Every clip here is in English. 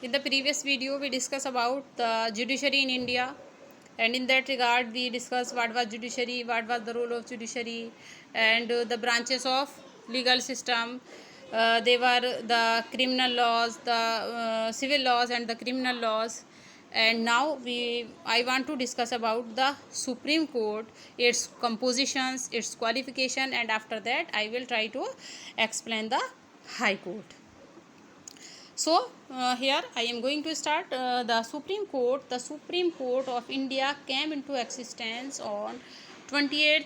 In the previous video, we discussed about the judiciary in India, and in that regard, we discussed what was judiciary, what was the role of judiciary, and the branches of legal system. They were the criminal laws, the civil laws, and the criminal laws. And now I want to discuss about the Supreme Court, its compositions, its qualification, and after that, I will try to explain the High Court. So here I am going to start the Supreme Court. The Supreme Court of India came into existence on 28th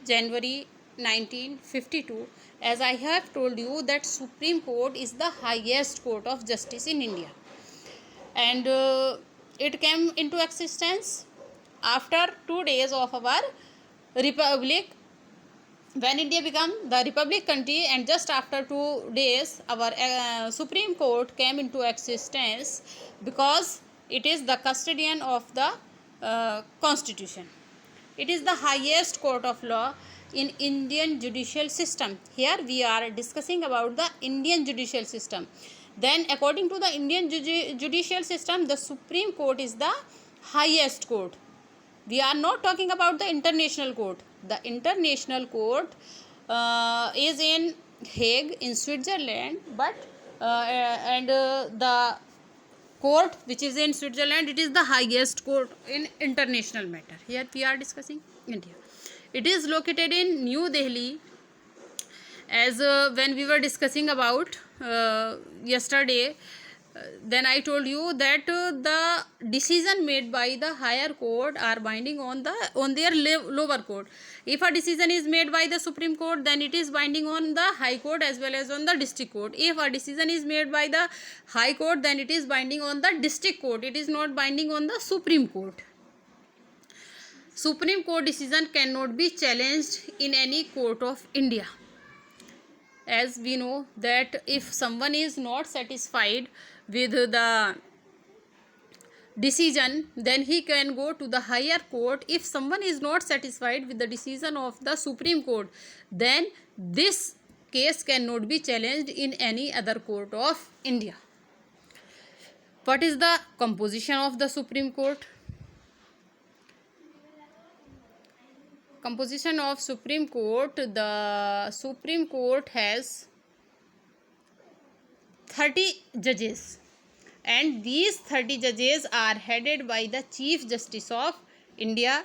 January 1952. As I have told you that Supreme Court is the highest court of justice in India, and it came into existence after 2 days of our republic, when India became the republic country, and just after 2 days our Supreme Court came into existence, because it is the custodian of the constitution. It is the highest court of law in Indian judicial system. Here we are discussing about the Indian judicial system. Then according to the Indian judicial system, the Supreme Court is the highest court. We are not talking about the international court. The international court is in Hague in Switzerland, but the court which is in Switzerland, it is the highest court in international matter. Here we are discussing India. It is located in New Delhi. As when we were discussing about yesterday, then I told you that the decision made by the higher court are binding on their lower court. If a decision is made by the Supreme Court, then it is binding on the High Court as well as on the District Court. If a decision is made by the High Court, then it is binding on the District Court. It is not binding on the Supreme Court. Supreme Court decision cannot be challenged in any court of India. As we know that if someone is not satisfied with the decision, then he can go to the higher court. If someone is not satisfied with the decision of the Supreme Court, then this case cannot be challenged in any other court of India. What is the composition of the Supreme Court? Composition of Supreme Court. The Supreme Court has 30 judges, and these 30 judges are headed by the Chief Justice of India.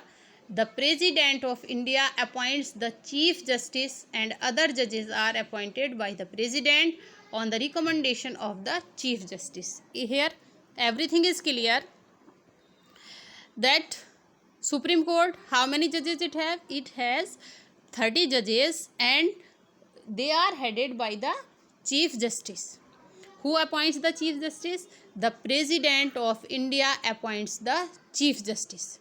The President of India appoints the Chief Justice, and other judges are appointed by the President on the recommendation of the Chief Justice. Here everything is clear that Supreme Court, how many judges it have? It has 30 judges, and they are headed by the Chief Justice. Who appoints the Chief Justice? The President of India appoints the Chief Justice.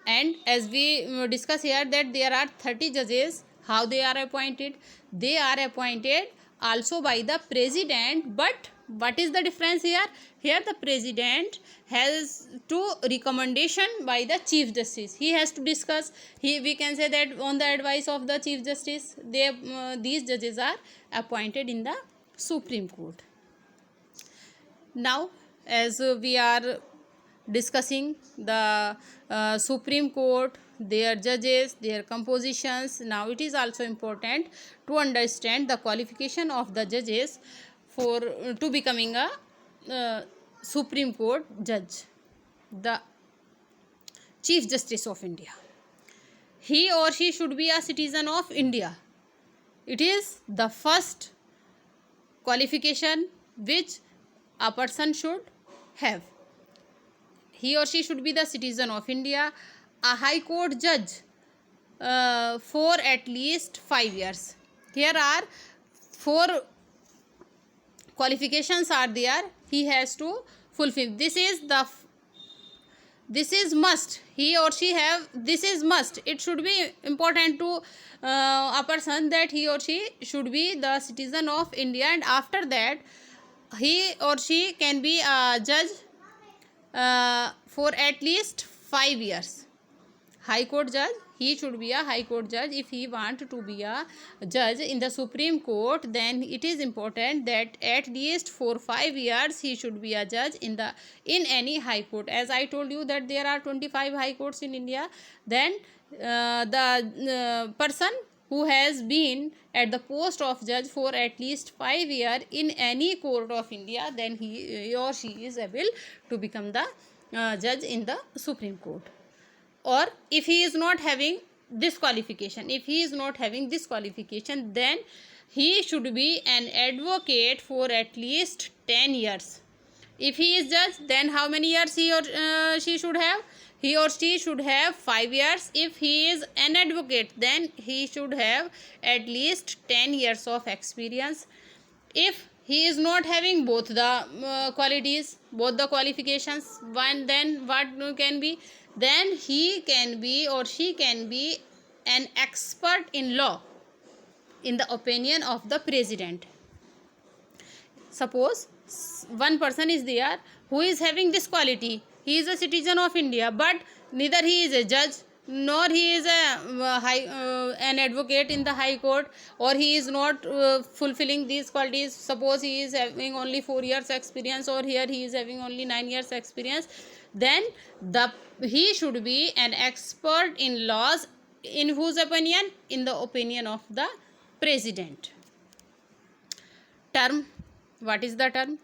And as we discuss here that there are 30 judges, how they are appointed? They are appointed also by the President, but what is the difference here? Here the President has to recommendation by the Chief Justice. He has to discuss. We can say that on the advice of the Chief Justice, these judges are appointed in the Supreme Court. Now, as we are discussing the Supreme Court, their judges, their compositions, now it is also important to understand the qualification of the judges for to becoming a Supreme Court judge. The Chief Justice of India, he or she should be a citizen of India. It is the first qualification which a person should have. He or she should be the citizen of India, a High Court judge for at least 5 years. Here are 4 qualifications are there. He has to fulfill. This is must. He or she have. This is must. It should be important to a person that he or she should be the citizen of India, and after that he or she can be a judge for at least 5 years. High Court judge, he should be a High Court judge. If he want to be a judge in the Supreme Court, then it is important that at least for 5 years he should be a judge in any High Court. As I told you that there are 25 High Courts in India, then the person who has been at the post of judge for at least 5 years in any court of India, then he or she is able to become the judge in the Supreme Court. Or if he is not having this qualification, then he should be an advocate for at least 10 years. If he is judge, then how many years he or she should have? He or she should have 5 years. If he is an advocate, then he should have at least 10 years of experience. If he is not having both the qualities, both the qualifications, then what can be? Then he can be or she can be an expert in law in the opinion of the president. Suppose one person is there who is having this quality. He is a citizen of India, but neither he is a judge nor he is an advocate in the High Court, or he is not fulfilling these qualities. Suppose he is having only 4 years experience, or here he is having only 9 years experience. Then he should be an expert in laws. In whose opinion? In the opinion of the president. Term. What is the term?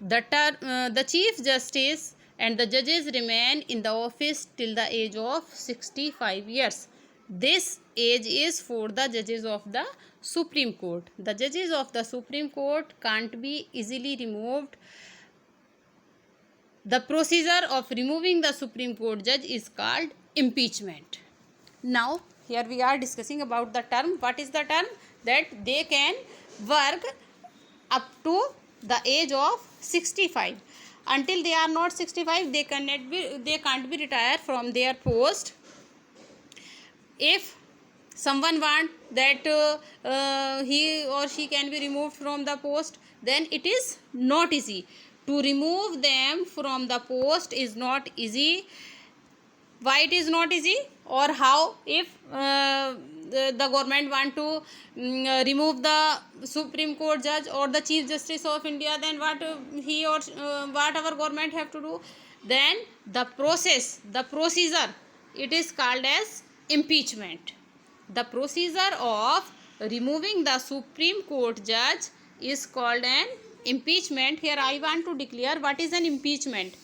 The Chief Justice and the judges remain in the office till the age of 65 years. This age is for the judges of the Supreme Court. The judges of the Supreme Court can't be easily removed. The procedure of removing the Supreme Court judge is called impeachment. Now, here we are discussing about the term. What is the term? That they can work up to the age of 65. Until they are not 65, they can't be retired from their post. If someone want that he or she can be removed from the post, then it is not easy. To remove them from the post is not easy. Why it is not easy? Or how? If the government want to remove the Supreme Court judge or the Chief Justice of India, then what our government have to do? Then the procedure, it is called as impeachment. The procedure of removing the Supreme Court judge is called an impeachment. Here I want to declare what is an impeachment.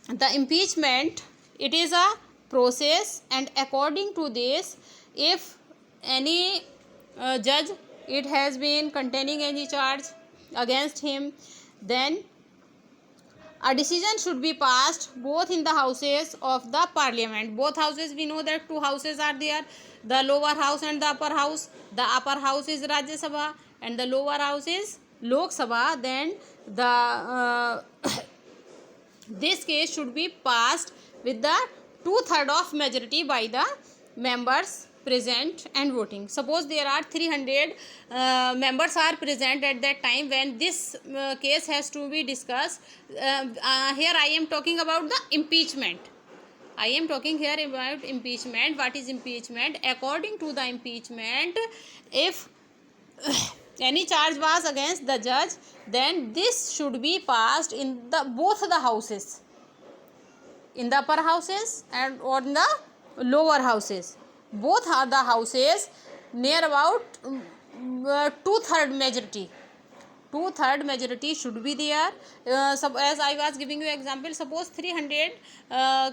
The impeachment, it is a process, and according to this, if any judge, it has been containing any charge against him, then a decision should be passed both in the houses of the parliament. Both houses, we know that 2 houses are there, the lower house and the upper house. The upper house is Rajya Sabha and the lower house is Lok Sabha. Then the this case should be passed with the 2/3 of majority by the members present and voting. Suppose there are 300 members are present at that time when this case has to be discussed. Here I am talking about the impeachment. I am talking here about impeachment. What is impeachment? According to the impeachment, if any charge was against the judge, then this should be passed in both the houses, in the upper houses and or in the lower houses. Both are the houses near about 2/3 majority. 2/3 majority should be there. As I was giving you example, suppose 300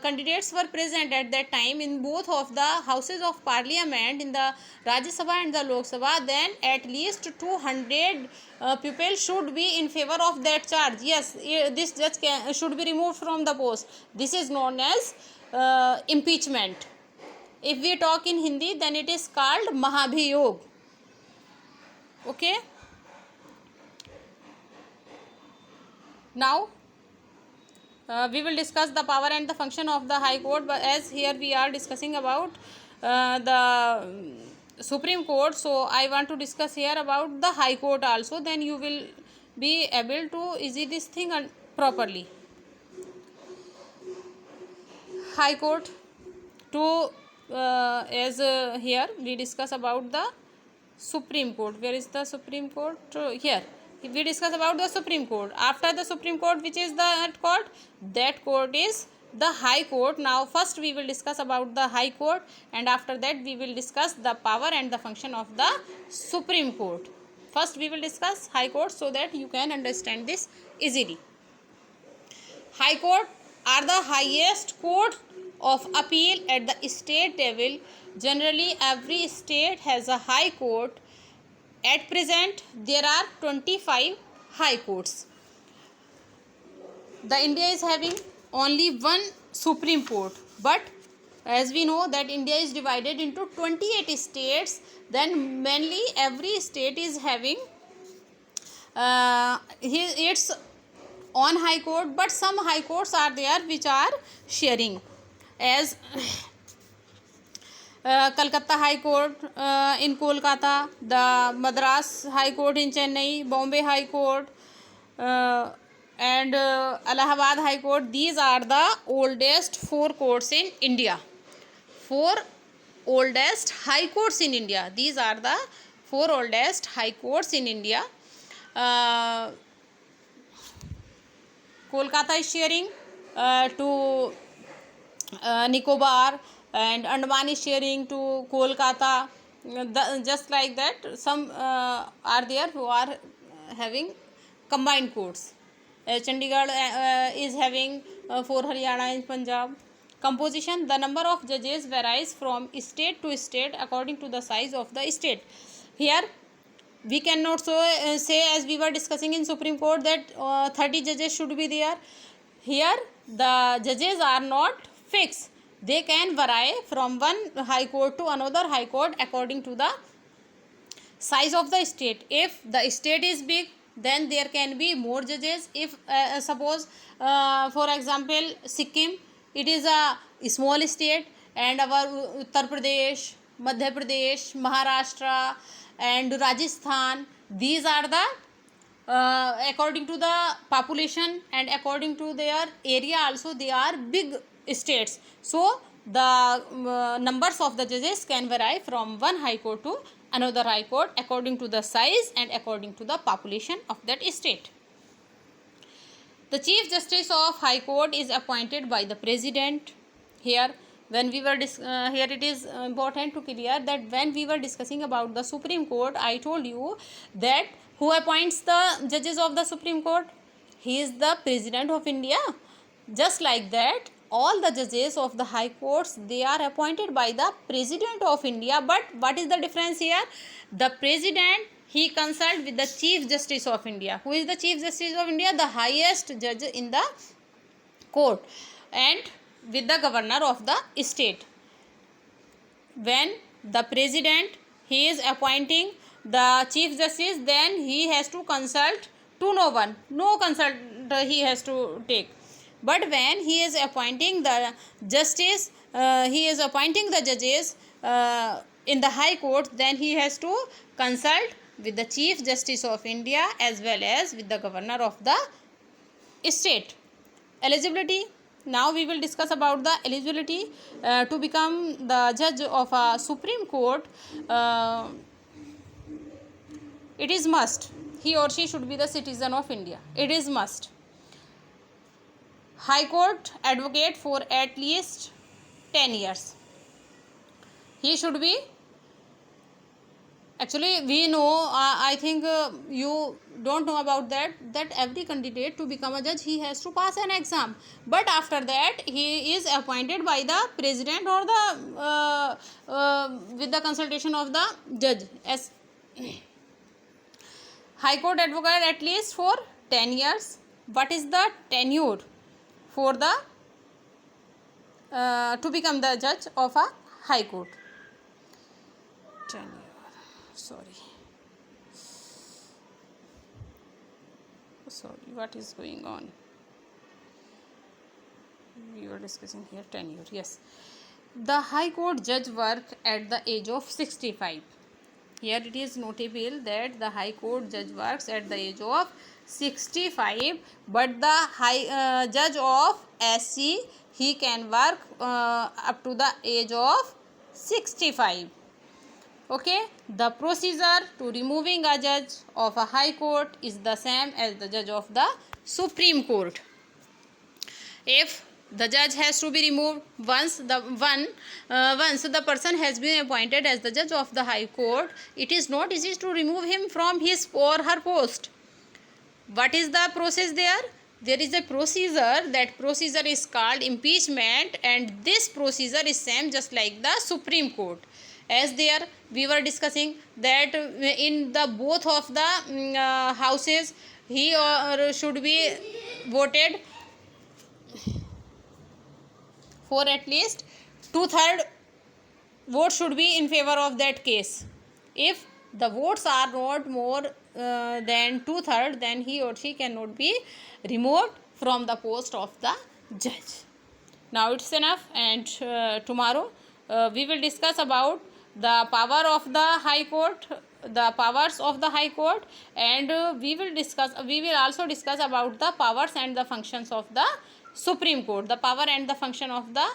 candidates were present at that time in both of the houses of parliament, in the Rajya Sabha and the Lok Sabha, then at least 200 people should be in favor of that charge. Yes, this judge should be removed from the post. This is known as impeachment. If we talk in Hindi, then it is called Mahabhiyog. Okay. Now we will discuss the power and the function of the High Court, but as here we are discussing about the Supreme Court, so I want to discuss here about the High Court also. Then you will be able to easy this thing properly. High Court to here we discuss about the Supreme Court. Where is the Supreme Court? Here we discuss about the Supreme Court. After the Supreme Court, which is that court? That court is the High Court. Now first we will discuss about the High Court, and after that we will discuss the power and the function of the Supreme Court. First we will discuss High Court so that you can understand this easily. High Court are the highest court of appeal at the state level. Generally, every state has a high court. At present, there are 25 high courts. The India is having only one Supreme Court, but as we know that India is divided into 28 states, then mainly every state is having its on high court, but some high courts are there which are sharing, as Calcutta High Court in Kolkata, the Madras High Court in Chennai, Bombay High Court, and Allahabad High Court. These are the oldest 4 courts in India. 4 oldest high courts in India. These are the 4 oldest high courts in India. Kolkata is sharing to Nicobar, and Andaman is sharing to Kolkata. Just like that, some are there who are having combined courts. Chandigarh is having for Haryana and Punjab. Composition: the number of judges varies from state to state according to the size of the state. Here we cannot say, as we were discussing in Supreme Court, that 30 judges should be there. Here the judges are not fixed. They can vary from one high court to another high court according to the size of the state. If the state is big, then there can be more judges. If suppose for example Sikkim, it is a small state, and our Uttar Pradesh, Madhya Pradesh, Maharashtra and Rajasthan, these are the according to the population and according to their area also, they are big states. So the numbers of the judges can vary from one high court to another high court according to the size and according to the population of that state. The Chief Justice of High Court is appointed by the President. Here when we were here it is important to clear that when we were discussing about the Supreme Court, I told you that who appoints the judges of the Supreme Court? He is the President of India. Just like that, all the judges of the high courts, they are appointed by the President of India. But what is the difference here? The President, he consult with the Chief Justice of India. Who is the Chief Justice of India? The highest judge in the court, and with the governor of the state. When the President, he is appointing the Chief Justice, then he has to consult to no one. No consult he has to take. But when he is appointing the justice, he is appointing the judges in the high court, then he has to consult with the Chief Justice of India as well as with the governor of the state. Eligibility. Now we will discuss about the eligibility to become the judge of a Supreme Court. It is must. He or she should be the citizen of India. It is must. High Court advocate for at least 10 years. He should be, actually we know, I think you don't know about that every candidate to become a judge, he has to pass an exam. But after that, he is appointed by the President or the with the consultation of the judge. As High Court advocate at least for 10 years. What is the tenure for the to become the judge of a High Court? Tenure. Sorry, what is going on? We were discussing here tenure. Yes, the High Court judge work at the age of 65. Here it is notable that the High Court judge works at the age of 65, but the judge of SC, he can work up to the age of 65. Okay, the procedure to removing a judge of a High Court is the same as the judge of the Supreme Court. If the judge has to be removed once the person has been appointed as the judge of the High Court, it is not easy to remove him from his or her post. What is the process there? There is a procedure. That procedure is called impeachment, and this procedure is same just like the Supreme Court. As there we were discussing that in the both of the houses, he or should be voted for at least 2/3 vote should be in favor of that case. If the votes are not more than 2/3, then he or she cannot be removed from the post of the judge. Now it's enough, and tomorrow we will discuss about the power of the High Court, the powers of the High Court, and we will also discuss about the powers and the functions of the Supreme Court. The power and the function of the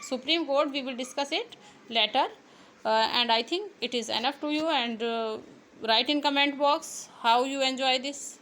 Supreme Court, we will discuss it later, and I think it is enough to you. And write in comment box how you enjoy this.